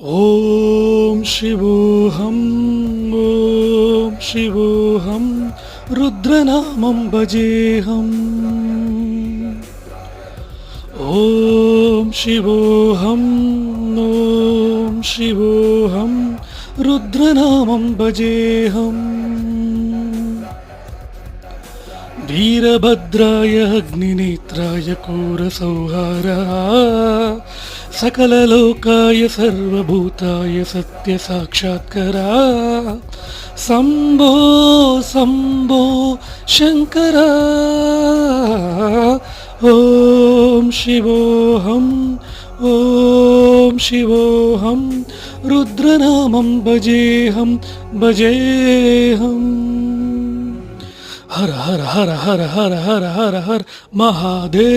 ॐ शिवोऽहम् ॐ शिवोऽहं रुद्रनामं भजेऽहम् ॐ शिवोऽहम् ॐ शिवोऽहं रुद्रनामं भजेऽहम् वीरभद्राय अग्निनेत्राय क्रूरसंहारः सकललोकाय सर्वभूताय सत्यसाक्षात्करा शम्भो शम्भो शङ्कर ॐ शिवोऽहम् ॐ शिवोऽहं रुद्रनामं भजेऽहं भजेऽहम् हर हर हर हर हर हर हर हर महादेव।